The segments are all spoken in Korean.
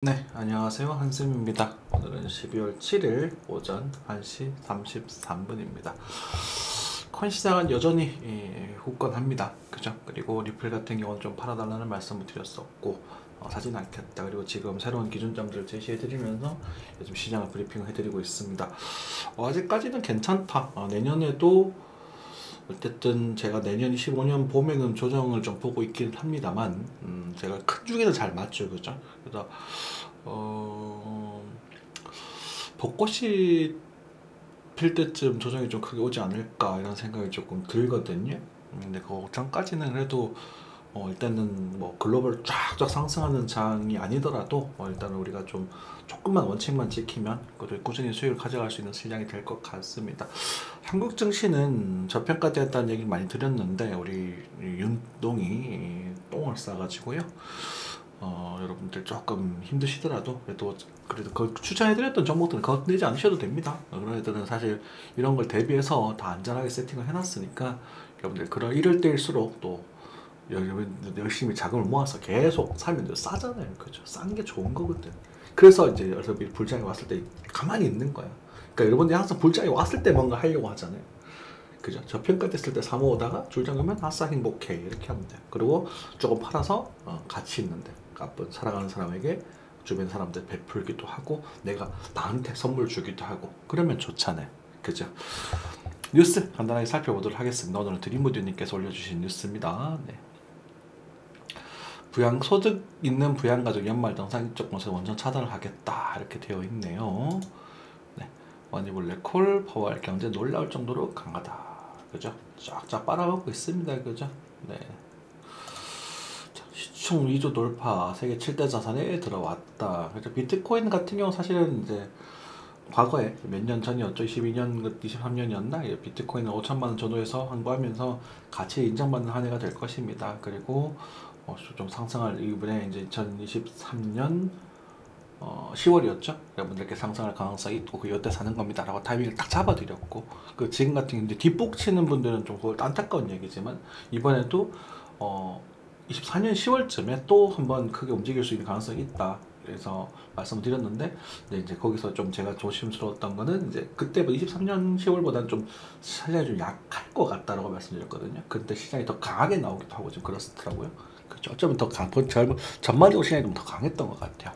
네, 안녕하세요. 한쌤입니다. 오늘은 12월 7일 오전 1시 33분입니다. 코인 시장은 여전히 후건합니다. 그죠? 그리고 리플 같은 경우는 좀 팔아달라는 말씀을 드렸었고, 사진 않겠다. 그리고 지금 새로운 기준점들을 제시해드리면서 요즘 시장을 브리핑을 해드리고 있습니다. 아직까지는 괜찮다. 내년에도 어쨌든 제가 내년 25년 봄에는 조정을 좀 보고 있긴 합니다만, 제가 큰 중에는 잘 맞죠, 그죠? 그래서 벚꽃이 필 때쯤 조정이 좀 크게 오지 않을까 이런 생각이 조금 들거든요. 근데 그 전까지는 그래도 일단은 뭐 글로벌 쫙쫙 상승하는 장이 아니더라도 일단은 우리가 좀 조금만 원칙만 지키면 그래도 꾸준히 수익을 가져갈 수 있는 시장이 될 것 같습니다. 한국 증시는 저평가되었다는 얘기 많이 드렸는데 우리 윤동이 똥을 싸가지고요. 여러분들 조금 힘드시더라도 그래도 그 추천해드렸던 종목들은 건드리지 않으셔도 됩니다. 그런 애들은 사실 이런 걸 대비해서 다 안전하게 세팅을 해놨으니까 여러분들 이럴 때일수록 또 열심히 자금을 모아서 계속 사면 싸잖아요. 그죠? 싼 게 좋은 거거든. 그래서 이제 어차피 불장이 왔을 때 가만히 있는 거야. 그러니까 여러분들이 항상 불장이 왔을 때 뭔가 하려고 하잖아요. 그죠? 저평가됐을 때 사모으다가 줄장으면 아싸 행복해 이렇게 하면 돼요. 그리고 조금 팔아서 가치 있는데 가쁜 사랑하는 사람에게 주변 사람들 베풀기도 하고 내가 나한테 선물 주기도 하고 그러면 좋잖아요. 그죠? 뉴스 간단하게 살펴보도록 하겠습니다. 오늘은 드림모드님께서 올려주신 뉴스입니다. 네. 부양소득 있는 부양가족 연말정산 공세 원전 차단을 하겠다 이렇게 되어 있네요. 네. 원이블랙홀 파월 경제 놀라울 정도로 강하다. 그죠? 쫙쫙 빨아먹고 있습니다. 그죠? 네. 자, 시총 2조 돌파, 세계 7대 자산에 들어왔다. 그죠? 비트코인 같은 경우 사실은 이제 과거에 몇 년 전이었죠. 22년, 23년이었나? 비트코인은 5천만 원 전후에서 환구하면서 가치 인정받는 한 해가 될 것입니다. 그리고 좀 상승할 이번에 이제 2023년 10월이었죠. 여러분들께 상승할 가능성이 있고 그 여태 사는 겁니다 라고 타이밍을 딱 잡아드렸고 그 지금 같은 이제 뒷북 치는 분들은 좀 그걸 안타까운 얘기지만 이번에도 24년 10월쯤에 또 한번 크게 움직일 수 있는 가능성이 있다. 그래서 말씀을 드렸는데 이제 거기서 좀 제가 조심스러웠던 거는 이제 그때부터 23년 10월보다는 좀 시장이 좀 약할 것 같다라고 말씀드렸거든요. 그때 시장이 더 강하게 나오기도 하고 좀 그렇더라고요. 그렇죠. 어쩌면 더 전반적으로 시장이 좀 더 강했던 것 같아요.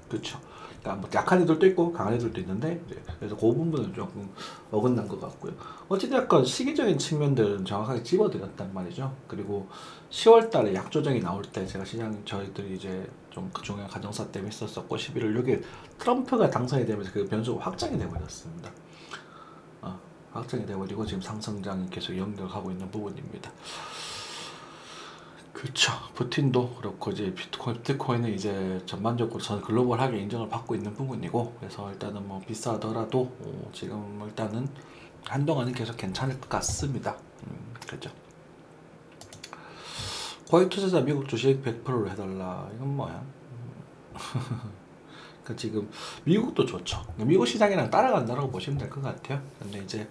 그렇죠. 그러니까 뭐 약한 애들도 있고 강한 애들도 있는데 그래서 그 부분은 조금 어긋난 것 같고요. 어쨌든 약간 시기적인 측면들은 정확하게 집어드렸단 말이죠. 그리고 10월달에 약조정이 나올 때 제가 저희들이 이제 좀 그 중요한 가정사 때문에 있었었고 11월 6일 트럼프가 당선이 되면서 그 변수가 확장이 되어버렸습니다. 확장이 되어버리고 지금 상승장이 계속 연결하고 있는 부분입니다. 그렇죠. 푸틴도 그렇고 이제 비트코인은 이제 전반적으로 전 글로벌하게 인정을 받고 있는 부분이고 그래서 일단은 뭐 비싸더라도 지금 일단은 한동안은 계속 괜찮을 것 같습니다. 그렇죠. 고액 투자자 미국 주식 100%로 해달라. 이건 뭐야? 그 지금 미국도 좋죠. 미국 시장이랑 따라간다고 보시면 될 것 같아요. 근데 이제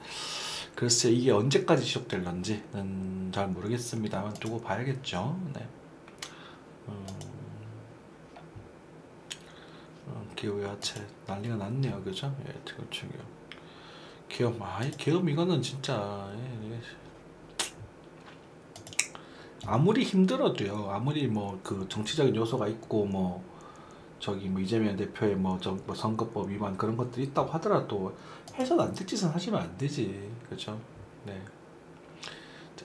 글쎄 이게 언제까지 지속될런지는 잘 모르겠습니다만 두고 봐야겠죠. 네. 기업 야채 난리가 났네요. 그죠? 예, 그렇죠. 기업, 기업 이거는 진짜 아무리 힘들어도요. 아무리 뭐 그 정치적인 요소가 있고 뭐 저기 뭐 이재명 대표의 뭐 선거법 위반 그런 것들이 있다고 하더라도 해서는 안 될 짓은 하시면 안 되지. 그렇죠? 네.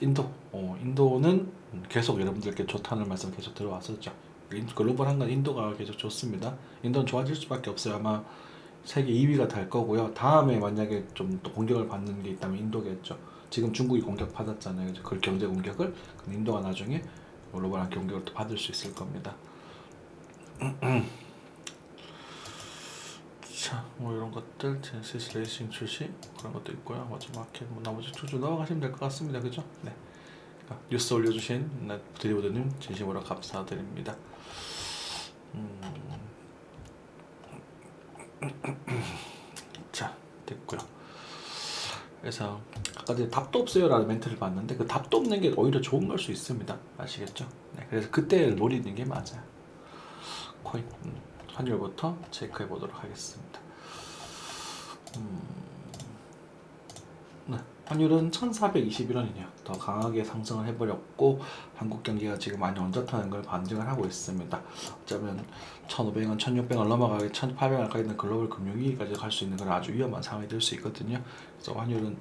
인도는 계속 여러분들께 좋다는 말씀 계속 들어왔었죠. 글로벌한 건 인도가 계속 좋습니다. 인도는 좋아질 수밖에 없어요. 아마 세계 2위가 될 거고요. 다음에 만약에 좀 또 공격을 받는 게 있다면 인도겠죠. 지금 중국이 공격 받았잖아요. 그 경제 공격을. 인도가 나중에 글로벌한 공격을 또 받을 수 있을 겁니다. 자, 뭐 이런 것들, 제네시스 레이싱 출시 그런 것도 있고요. 마켓 뭐 나머지 쭉 넘어가시면 될 것 같습니다. 그죠? 네. 뉴스 올려주신 드리보드님 진심으로 감사드립니다. 자, 됐고요. 그래서 아까 전에 답도 없어요 라는 멘트를 봤는데 그 답도 없는 게 오히려 좋은 걸 수 있습니다. 아시겠죠? 네, 그래서 그때 노리는 게 맞아요. 코인 환율부터 체크해 보도록 하겠습니다. 네, 환율은 1421원이네요. 더 강하게 상승을 해버렸고 한국 경기가 지금 많이 언짢다는 걸 반증을 하고 있습니다. 어쩌면 1500원, 1600원 넘어가기 1800원까지 있는 글로벌 금융위기까지 갈 수 있는 건 아주 위험한 상황이 될 수 있거든요. 그래서 환율은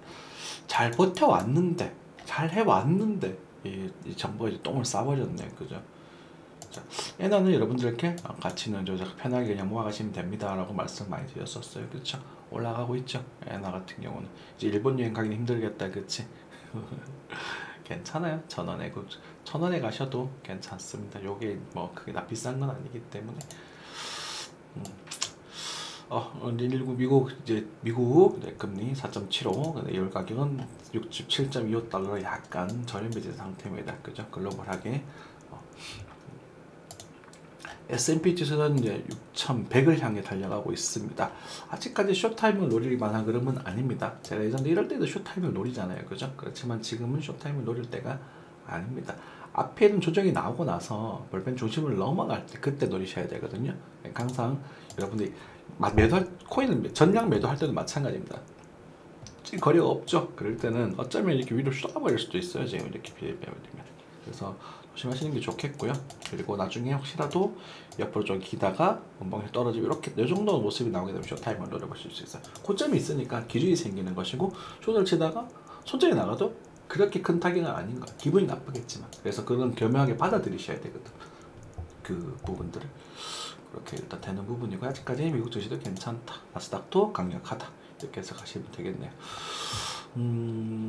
잘 버텨왔는데, 잘 해왔는데 이 정부가 이제 똥을 싸버렸네, 그죠? 자, 엔화는 여러분들께 가치는 편하게 그냥 모아가시면 됩니다 라고 말씀 많이 드렸었어요. 그렇죠? 올라가고 있죠. 엔화 같은 경우는 이제 일본 여행 가기는 힘들겠다, 그치? 괜찮아요. 1000원에 1000원에 가셔도 괜찮습니다. 요게 뭐 그게 다 비싼 건 아니기 때문에. 미국 금리 4.75, 근데 열 가격은 67.25달러 약간 저렴해진 상태입니다. 그죠? 글로벌하게. S&P 지수는 이제 6100을 향해 달려가고 있습니다. 아직까지 쇼타임을 노릴 만한 그림은 아닙니다. 제가 예전에 이럴 때도 쇼타임을 노리잖아요. 그죠? 그렇지만 지금은 쇼타임을 노릴 때가 아닙니다. 앞에 있는 조정이 나오고 나서 볼펜 중심을 넘어갈 때 그때 노리셔야 되거든요. 그러니까 항상 여러분들이 코인을 전량 매도할 때도 마찬가지입니다. 지금 거래가 없죠. 그럴 때는 어쩌면 이렇게 위로 쏟아버릴 수도 있어요. 지금 이렇게 비례되면. 그래서 조심하시는 게 좋겠고요. 그리고 나중에 혹시라도 옆으로 좀 기다가 원방에서 떨어지고 이렇게 이 정도 모습이 나오게 되면 쇼타임을 노려보실 수 있어요. 고점이 있으니까 기준이 생기는 것이고 숏을 치다가 손절이 나가도 그렇게 큰 타격은 아닌 거야. 기분이 나쁘겠지만. 그래서 그건 교묘하게 받아들이셔야 되거든. 그 부분들을. 그렇게 일단 되는 부분이고 아직까지 미국 증시도 괜찮다. 나스닥도 강력하다. 이렇게 해서 가시면 되겠네요.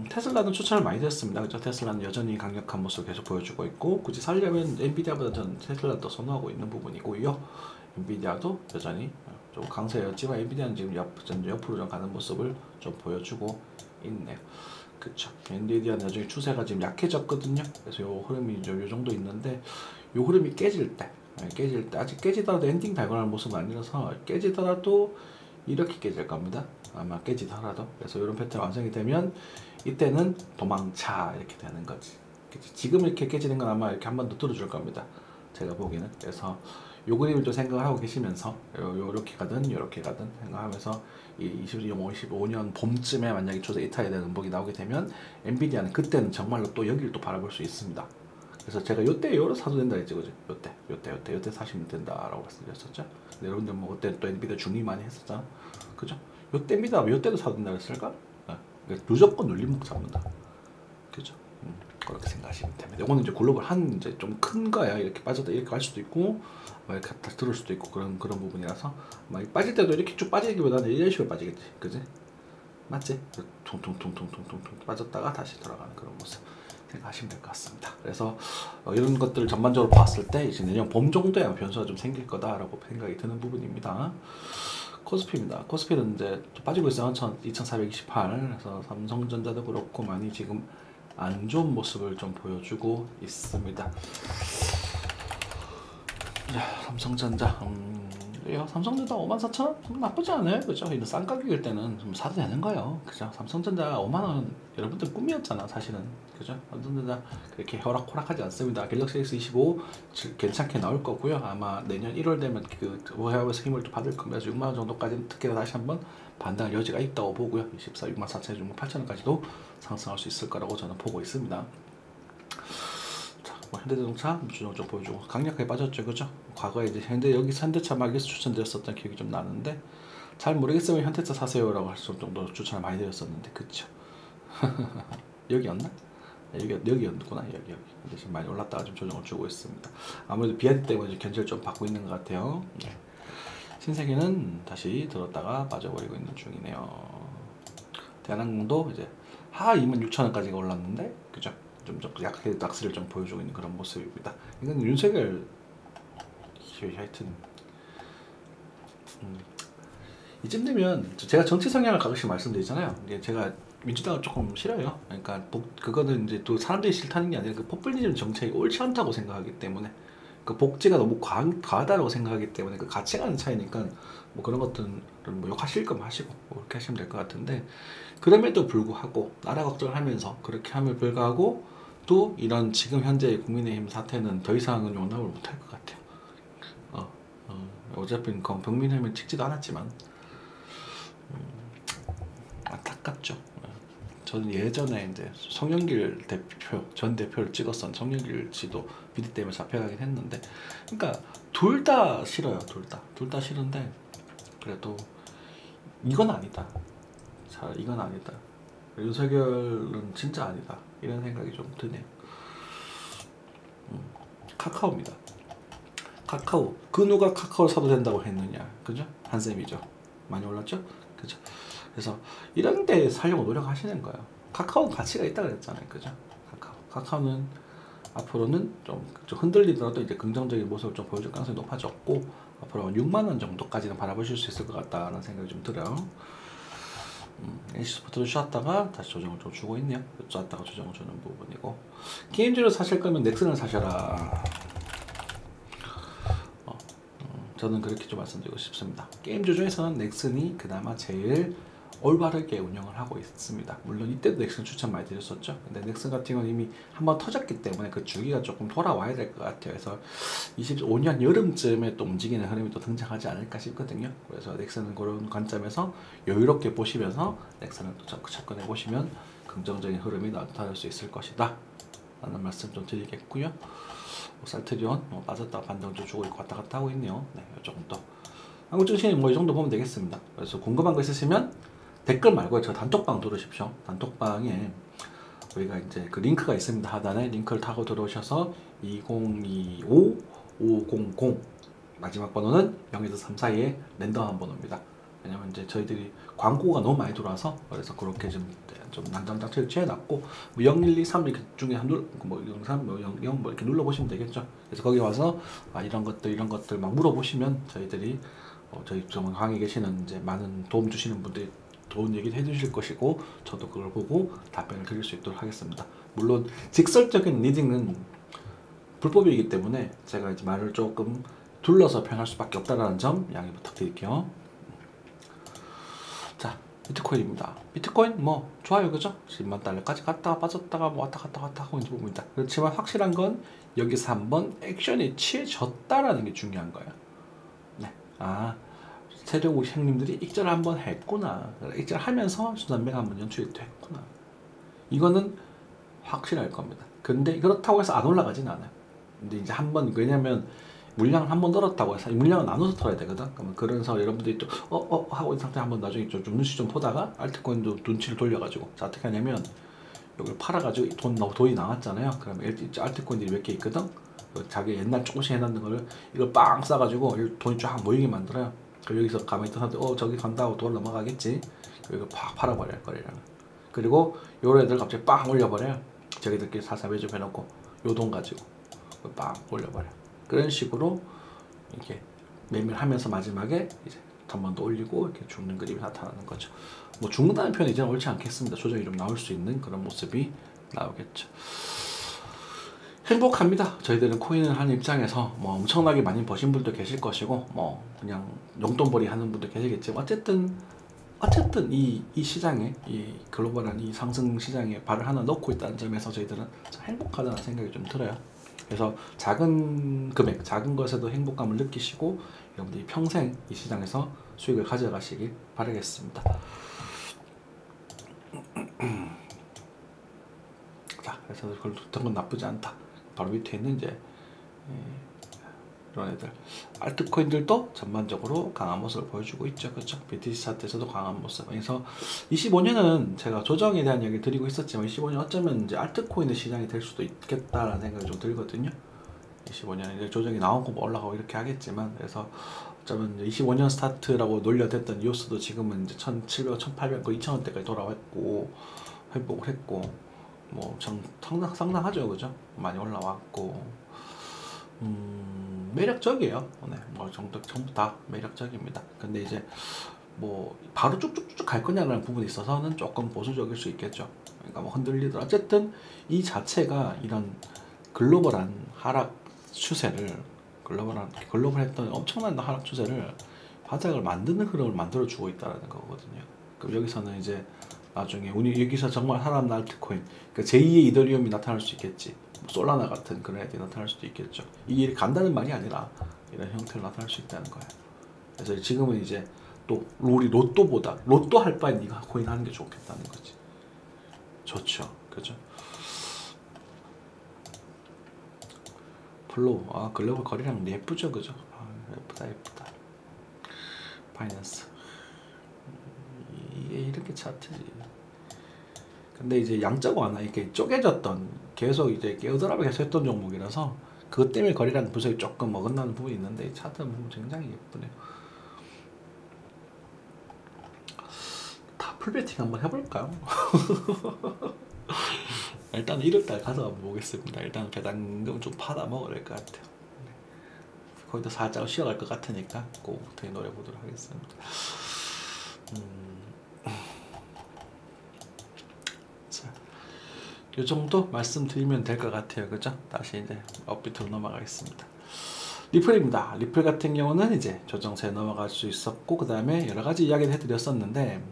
테슬라는 추천을 많이 드렸습니다. 그죠? 테슬라는 여전히 강력한 모습을 계속 보여주고 있고 굳이 살려면 엔비디아보다 저는 테슬라를 더 선호하고 있는 부분이고요. 엔비디아도 여전히 좀 강세였지만 엔비디아는 지금 옆으로 좀 가는 모습을 좀 보여주고 있네요. 그쵸? 엔비디아는 나중에 추세가 지금 약해졌거든요. 그래서 요 흐름이 요 정도 있는데 요 흐름이 깨질 때 아직 깨지더라도 엔딩 발견할 모습은 아니라서 깨지더라도 이렇게 깨질 겁니다. 아마 깨지더라도. 그래서 이런 패턴 완성이 되면 이때는 도망차 이렇게 되는 거지. 지금 이렇게 깨지는 건 아마 이렇게 한 번 더 뚫어줄 겁니다. 제가 보기에는. 그래서 요 그림을 좀 생각을 하고 계시면서 요렇게 가든 요렇게 가든 생각하면서 이 25년 봄쯤에 만약에 조세 이탈에 대한 음봉이 나오게 되면 엔비디아는 그때는 정말로 또 여기를 또 바라볼 수 있습니다. 그래서 제가 요때 요로 사도 된다 했지, 그죠? 요때 사시면 된다라고 말씀드렸었죠. 근데 여러분들 뭐 그때 또 엔비디아 중립 많이 했었잖아, 그죠? 요때입니다. 요때도 사도 된다 그랬을까? 무조건 눌림목 잡는다, 그죠? 그렇게 생각하시면 됩니다. 이거는 이제 글로벌 이제 좀 큰 거야. 이렇게 빠졌다 이렇게 갈 수도 있고, 이렇게 다시 들을 수도 있고 그런 부분이라서 빠질 때도 이렇게 쭉 빠지기보다는 이런 식으로 빠지겠지, 그지? 맞지? 퉁퉁퉁퉁퉁퉁 빠졌다가 다시 돌아가는 그런 모습. 생각하시면 될 것 같습니다. 그래서 이런 것들을 전반적으로 봤을 때 이제 내년 봄 정도에 변수가 좀 생길 거다라고 생각이 드는 부분입니다. 코스피입니다. 코스피는 이제 빠지고 있어요. 2428. 그래서 삼성전자도 그렇고 많이 지금 안 좋은 모습을 좀 보여주고 있습니다. 자, 삼성전자. 삼성전자 54,000원? 나쁘지 않아요. 그죠? 이런 싼 가격일 때는 좀 사도 되는 거예요. 그죠? 삼성전자 5만원 여러분들 꿈이었잖아, 사실은. 그죠? 삼성전자 그렇게 호락호락하지 않습니다. 갤럭시 S25 괜찮게 나올 거고요. 아마 내년 1월 되면 그 워해하우스 힘을 또 받을 겁니다. 6만원 정도까지는 특히나 다시 한번 반등할 여지가 있다고 보고요. 64,000원, 64,800원까지도 상승할 수 있을 거라고 저는 보고 있습니다. 현대자동차 주정 좀 보여주고 강력하게 빠졌죠, 그죠? 과거에 이제 현대차 막에서 추천드렸었던 기억이 좀 나는데 잘 모르겠으면 현대차 사세요라고 할 정도로 추천을 많이 드렸었는데, 그쵸? 여기였나? 여기였구나. 여기. 근데 지금 많이 올랐다가 좀 조정을 주고 있습니다. 아무래도 비아디 때문에 견제를 좀 받고 있는 것 같아요. 네. 신세계는 다시 들었다가 빠져버리고 있는 중이네요. 대한항공도 이제 하 26,000원까지가 올랐는데, 그죠? 좀 약하게 낚시를 좀 보여주고 있는 그런 모습입니다. 이건 윤석열 하여튼 이쯤 되면 제가 정치 성향을 가끔씩 말씀드리잖아요. 이게 제가 민주당을 조금 싫어요. 그러니까 그거는 이제 또 사람들이 싫다는 게 아니라 그 포퓰리즘 정책이 옳지 않다고 생각하기 때문에 그 복지가 너무 과하다고 생각하기 때문에 그 가치관의 차이니까 뭐 그런 것들은 뭐 욕하실 거면 하시고 뭐 그렇게 하시면 될 것 같은데, 그럼에도 불구하고 나라 걱정을 하면서 그렇게 함을 불구하고 또 이런 지금 현재 국민의힘 사태는 더 이상은 용납을 못할 것 같아요. 어차피 경민회면 찍지도 않았지만 안타깝죠. 저는 예전에 이제 송영길 대표 전 대표를 찍었던 송영길 씨도 비리 때문에 잡혀가긴 했는데, 그러니까 둘 다 싫어요. 둘 다 싫은데 그래도 이건 아니다. 자, 이건 아니다. 윤석열은 진짜 아니다. 이런 생각이 좀 드네요. 카카오입니다. 카카오. 그 누가 카카오를 사도 된다고 했느냐. 그죠? 한쌤이죠. 많이 올랐죠? 그죠? 그래서 이런 데 살려고 노력하시는 거예요. 카카오는 가치가 있다 그랬잖아요. 그죠? 카카오는 앞으로는 좀 흔들리더라도 이제 긍정적인 모습을 좀 보여줄 가능성이 높아졌고, 앞으로 6만원 정도까지는 바라보실 수 있을 것 같다는 생각이 좀 들어요. NC스포츠도 쉬었다가 다시 조정을 좀 주고 있네요. 쉬었다가 조정을 주는 부분이고, 게임즈를 사실 거면 넥슨을 사셔라. 저는 그렇게 좀 말씀드리고 싶습니다. 게임즈 중에서는 넥슨이 그나마 제일 올바르게 운영을 하고 있습니다. 물론 이때도 넥슨 추천 많이 드렸었죠. 근데 넥슨 같은 경우는 이미 한번 터졌기 때문에 그 주기가 조금 돌아와야 될 것 같아요. 그래서 25년 여름쯤에 또 움직이는 흐름이 또 등장하지 않을까 싶거든요. 그래서 넥슨은 그런 관점에서 여유롭게 보시면서 넥슨을 또 접근해 보시면 긍정적인 흐름이 나타날 수 있을 것이다 라는 말씀 좀 드리겠고요. 살트리온 빠졌다가 반등 좀 주고 있고 왔다 갔다 하고 있네요. 네, 조금 더 한국 증시는 뭐 이 정도 보면 되겠습니다. 그래서 궁금한 거 있으시면 댓글 말고 저 단톡방 들어오십시오. 단톡방에 우리가 이제 그 링크가 있습니다. 하단에 링크를 타고 들어오셔서 2025-500 마지막 번호는 0에서 3 사이에 랜덤한 번호입니다. 왜냐면 이제 저희들이 광고가 너무 많이 들어와서, 그래서 그렇게 좀 난장장치를 취해놨고, 뭐 0, 1, 2, 3 이렇게 중에 뭐 0, 3, 뭐 0, 0 뭐 이렇게 눌러보시면 되겠죠. 그래서 거기 와서 이런 것들 막 물어보시면 저희들이 저희 강의에 계시는 이제 많은 도움 주시는 분들이 좋은 얘기 해주실 것이고, 저도 그걸 보고 답변을 드릴 수 있도록 하겠습니다. 물론 직설적인 리딩은 불법이기 때문에 제가 이제 말을 조금 둘러서 표현할 수밖에 없다는 점 양해 부탁드릴게요. 자, 비트코인입니다. 비트코인 뭐 좋아요, 그죠? 10만 달러까지 갔다가 빠졌다가 뭐 왔다 갔다 하고 있는 부분입니다. 그렇지만 확실한 건 여기서 한번 액션이 취해졌다라는 게 중요한 거예요. 네, 세력 형님들이 익절을 한번 했구나. 익절하면서 순환매가 한번 연출이 됐구나. 이거는 확실할 겁니다. 근데 그렇다고 해서 안 올라가진 않아요. 근데 이제 한번, 왜냐면 물량을 한번 늘었다고 해서 물량은 나눠서 털어야 되거든. 그래서 여러분들이 또 하고 있는 상태 한번 나중에 좀 눈치 좀 보다가 알트코인도 눈치를 돌려가지고, 자, 어떻게 하냐면 이걸 팔아가지고 돈이 나왔잖아요. 그러면 알트코인들이 몇 개 있거든. 자기 옛날 조금씩 해놨는 거를 이걸 빵 싸가지고 돈이 쫙 모이게 만들어요. 여기서 가만히 있던 사람들 저기 간다고 돈 넘어가겠지. 이거 팍 팔아버릴 거래요. 그리고 요런 애들 갑자기 빵 올려버려요. 저기들끼리 살살 매집 해놓고 요 돈 가지고 빵 올려버려. 그런 식으로 이렇게 매매를 하면서 마지막에 이제 한 번 더 올리고 이렇게 죽는 그림이 나타나는 거죠. 뭐 죽는다는 표현이 이제는 옳지 않겠습니다. 조정이 좀 나올 수 있는 그런 모습이 나오겠죠. 행복합니다. 저희들은 코인을 하는 입장에서 뭐 엄청나게 많이 버신 분도 계실 것이고, 뭐 그냥 용돈벌이 하는 분도 계시겠지만, 어쨌든 이 시장에, 이 글로벌한 이 상승 시장에 발을 하나 넣고 있다는 점에서 저희들은 행복하다는 생각이 좀 들어요. 그래서 작은 금액, 작은 것에도 행복감을 느끼시고 여러분들이 평생 이 시장에서 수익을 가져가시길 바라겠습니다. 자, 그래서 그걸 듣는 건 나쁘지 않다. 바로 밑에 있는 이제 이런 애들, 알트코인들도 전반적으로 강한 모습을 보여주고 있죠. 그렇죠? BTC 차트에서도 강한 모습. 그래서 25년은 제가 조정에 대한 얘기를 드리고 있었지만, 25년 어쩌면 이제 알트코인의 시장이 될 수도 있겠다라는 생각이 좀 들거든요. 25년에 이제 조정이 나오고 뭐 올라가고 이렇게 하겠지만, 그래서 어쩌면 25년 스타트라고 놀려댔던 이오스도 지금은 이제 1,700, 1,800, 2,000원대까지 돌아왔고 회복을 했고, 뭐 상당하죠, 그죠? 많이 올라왔고. 매력적이에요. 네, 뭐 전부 다 매력적입니다. 근데 이제 뭐 바로 쭉쭉쭉 갈 거냐라는 부분에 있어서는 조금 보수적일 수 있겠죠. 그러니까 뭐 흔들리더라. 어쨌든 이 자체가 이런 글로벌한 하락 추세를, 글로벌했던 엄청난 하락 추세를 바닥을 만드는 흐름을 만들어 주고 있다는 거거든요. 그럼 여기서는 이제 나중에 여기서 정말 살아남는 알트코인, 그러니까 제2의 이더리움이 나타날 수 있겠지. 솔라나 같은 그런 애들이 나타날 수도 있겠죠. 이게 간다는 말이 아니라 이런 형태로 나타날 수 있다는 거예요. 그래서 지금은 이제 또 우리 로또 할 바엔 이거 코인 하는 게 좋겠다는 거지. 좋죠, 그죠? 플로우, 글로벌 거래량 예쁘죠, 그죠? 예쁘다. 바이낸스, 이게 이렇게 차트지. 근데 이제 양적 완화 이렇게 쪼개졌던, 계속 이제 깨어드랍을 계속 했던 종목이라서 그것 때문에 거래량 부석이 조금 어긋나는 부분이 있는데, 차트 보면 굉장히 예쁘네요. 다 풀베팅 한번 해볼까요? 일단 1월달 가서 한번 보겠습니다. 일단 배당금 좀 받아 먹어야 될 것 같아요. 거기도 살짝 쉬어갈 것 같으니까 꼭 어떻게 노래 보도록 하겠습니다. 자, 이 정도 말씀드리면 될 것 같아요. 그죠? 다시 이제 업비트로 넘어가겠습니다. 리플입니다. 리플 같은 경우는 이제 조정세에 넘어갈 수 있었고, 그 다음에 여러 가지 이야기를 해드렸었는데,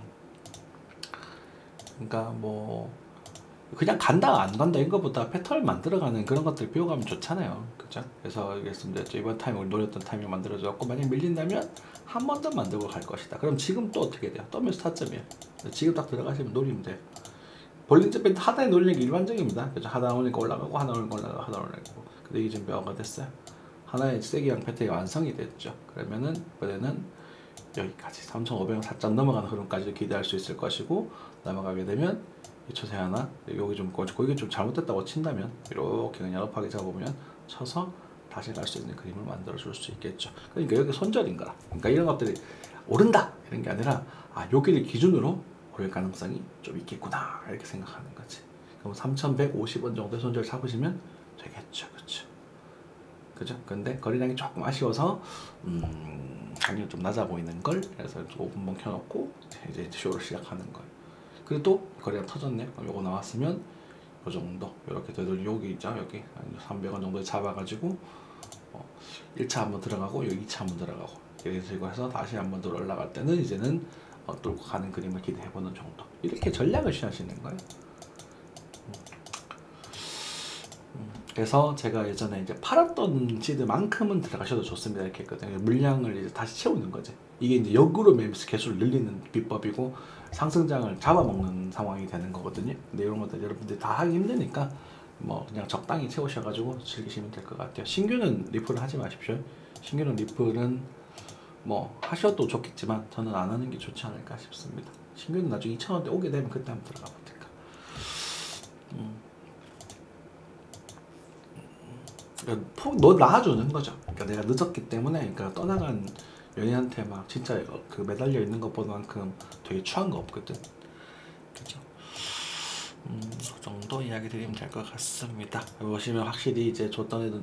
그러니까 뭐 그냥 간다 안 간다 이런 것보다 패턴을 만들어가는 그런 것들 배워가면 좋잖아요, 그죠? 그래서 알겠습니다. 이번 타임 우리 노렸던 타이밍 만들어졌고, 만약 밀린다면 한 번 더 만들고 갈 것이다. 그럼 지금 또 어떻게 돼요? 떠면서 타점이에요. 지금 딱 들어가시면 노리면 돼요. 볼린저 밴드 하단에 노리는 게 일반적입니다. 그죠? 하단 오니까 올라가고, 하단 오니까 올라가고, 하단 올라가고. 근데 이게 지금 몇 가 됐어요? 하나의 세기형 패턴이 완성이 됐죠. 그러면은 이번에는 여기까지 3,500원 살짝 넘어가는 흐름까지 기대할 수 있을 것이고, 넘어가게 되면 초세 하나, 여기 좀 거기 좀 잘못됐다고 친다면 이렇게 그냥 연합하게 잡아보면 쳐서 다시 갈 수 있는 그림을 만들어 줄 수 있겠죠. 그러니까 여기 손절인 거라. 그러니까 이런 것들이 오른다 이런 게 아니라, 여기를 기준으로 오를 가능성이 좀 있겠구나 이렇게 생각하는 거지. 그럼 3,150원 정도 손절 잡으시면 되겠죠, 그렇죠? 그죠? 근데 거래량이 조금 아쉬워서 가격이 좀 낮아 보이는 걸, 그래서 5분봉 켜놓고 이제 쇼를 시작하는 거예요. 그리고 또 거래가 터졌네. 요거 나왔으면 요 정도, 요렇게 되돌 여기 있죠, 여기 300원 정도 잡아가지고 1차 한번 들어가고, 여기 2차 한번 들어가고, 그래서 이거 해서 다시 한번 더 올라갈 때는 이제는 뚫고 가는 그림을 기대해보는 정도, 이렇게 전략을 취하시는 거예요. 그래서 제가 예전에 이제 팔았던 시드만큼은 들어가셔도 좋습니다 이렇게 했거든요. 물량을 이제 다시 채우는 거지. 이게 이제 역으로 매매수 개수를 늘리는 비법이고, 상승장을 잡아먹는 상황이 되는 거거든요. 근데 이런 것들 여러분들이 다 하기 힘드니까 뭐 그냥 적당히 채우셔가지고 즐기시면 될 것 같아요. 신규는 리플을 하지 마십시오. 신규는 리플은 뭐 하셔도 좋겠지만 저는 안 하는 게 좋지 않을까 싶습니다. 신규는 나중에 2,000원대 오게 되면 그때 한번 들어가 보니까. 너 나와주는 거죠. 그러니까 내가 늦었기 때문에, 그러니까 떠나간 연인한테 막 진짜 그 매달려 있는 것보다만큼 되게 추한 거 없거든. 그죠? 그 정도 이야기 드리면 될 것 같습니다. 보시면 확실히 이제 줬던 애들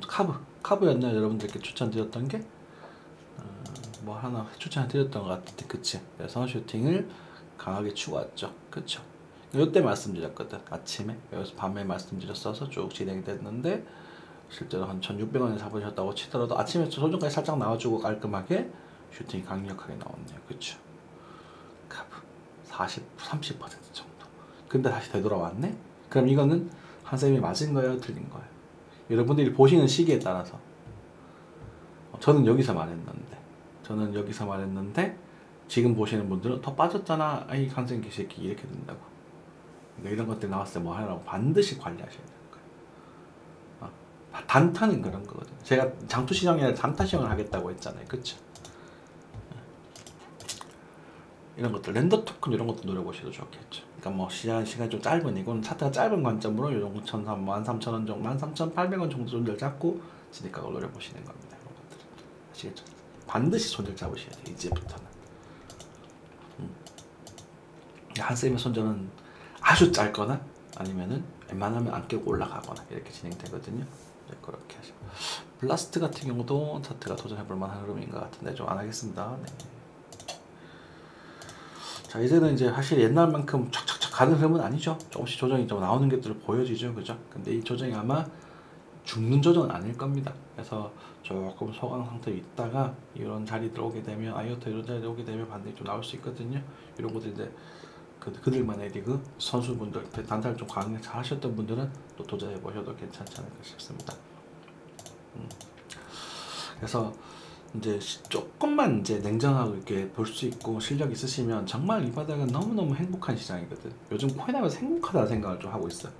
카브였나요? 여러분들께 추천드렸던 게 뭐 하나 추천드렸던 것 같은데, 그치? 그래서 슈팅을 강하게 추구했죠. 그쵸? 이때 말씀드렸거든. 아침에, 여기서 밤에 말씀드렸어서 쭉 진행이 됐는데, 실제로 한 1,600원에 잡으셨다고 치더라도 아침에 소정까지 살짝 나와주고 깔끔하게 슈팅이 강력하게 나왔네요. 그쵸? 카브 30% 정도. 근데 다시 되돌아왔네? 그럼 이거는 한쌤이 맞은 거예요? 틀린 거예요? 여러분들이 보시는 시기에 따라서. 저는 여기서 말했는데 지금 보시는 분들은 더 빠졌잖아, 아이 한쌤 개새끼, 이렇게 된다고. 그러니까 이런 것들 나왔을 때 뭐 하라고 반드시 관리하셔야 돼요. 단타는 그런 거거든요. 제가 장투 시장이 아니라 단타 시장을 하겠다고 했잖아요. 그쵸? 이런 것들, 랜더 토큰 이런 것도 노려보셔도 좋겠죠. 그러니까 뭐 시간이 좀 짧은, 이건 차트가 짧은 관점으로 요 정도 13,000원 정도, 13,800원 정도 손절 잡고 진입각을 노려보시는 겁니다. 이런 것들 아시겠죠? 반드시 손절 잡으셔야 돼요. 이제부터는. 한쌤의 손절은 아주 짧거나 아니면은 웬만하면 안 깨고 올라가거나 이렇게 진행되거든요. 그렇게 하시고, 블라스트 같은 경우도 차트가 도전해볼 만한 흐름인 것 같은데 좀 안 하겠습니다. 네. 자, 이제는 이제 사실 옛날만큼 촥촥촥 가는 흐름은 아니죠. 조금씩 조정이 좀 나오는 것들을 보여지죠, 그죠? 근데 이 조정이 아마 죽는 조정은 아닐 겁니다. 그래서 조금 소강 상태에 있다가 이런 자리들 오게 되면, 아이오타 이런 자리 오게 되면 반등이 좀 나올 수 있거든요. 이런 것들 이제 그들만의 리그 선수분들, 단타를 좀 강하게 잘 하셨던 분들은 또 도전해 보셔도 괜찮지 않을까 싶습니다. 그래서 이제 조금만 이제 냉정하게 이렇게 볼 수 있고 실력 있으시면 정말 이 바닥은 너무너무 행복한 시장이거든. 요즘 코인 하면서 행복하다는 생각을 좀 하고 있어요.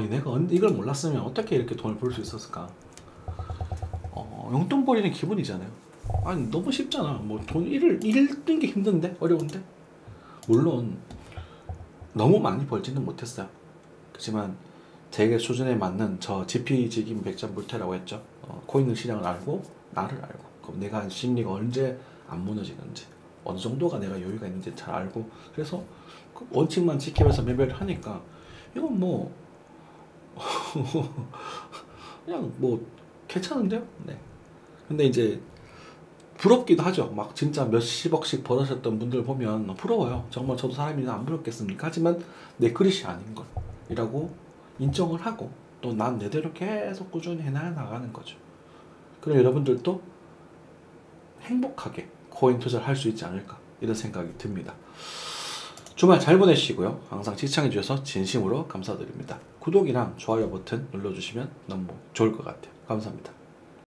내가 이걸 몰랐으면 어떻게 이렇게 돈을 벌 수 있었을까? 용돈 벌이는 기분이잖아요. 아니 너무 쉽잖아. 뭐 돈 잃는 게 힘든데 어려운데. 물론 너무 많이 벌지는 못했어요. 그렇지만 제 수준에 맞는 저 지피지김 백전불태라고 했죠. 코인 시장을 알고 나를 알고 그럼 내가 심리가 언제 안 무너지는지 어느 정도가 내가 여유가 있는지 잘 알고 그래서 그 원칙만 지키면서 매매를 하니까 이건 뭐 그냥 뭐 괜찮은데요? 네. 근데 이제 부럽기도 하죠. 막 진짜 몇십억씩 벌으셨던 분들 보면 부러워요. 정말 저도 사람이나 안 부럽겠습니까? 하지만 내 그릇이 아닌 걸 이라고 인정을 하고 또 난 내대로 계속 꾸준히 해나가는 거죠. 그럼 여러분들도 행복하게 코인 투자를 할 수 있지 않을까 이런 생각이 듭니다. 주말 잘 보내시고요. 항상 시청해 주셔서 진심으로 감사드립니다. 구독이랑 좋아요 버튼 눌러주시면 너무 좋을 것 같아요. 감사합니다.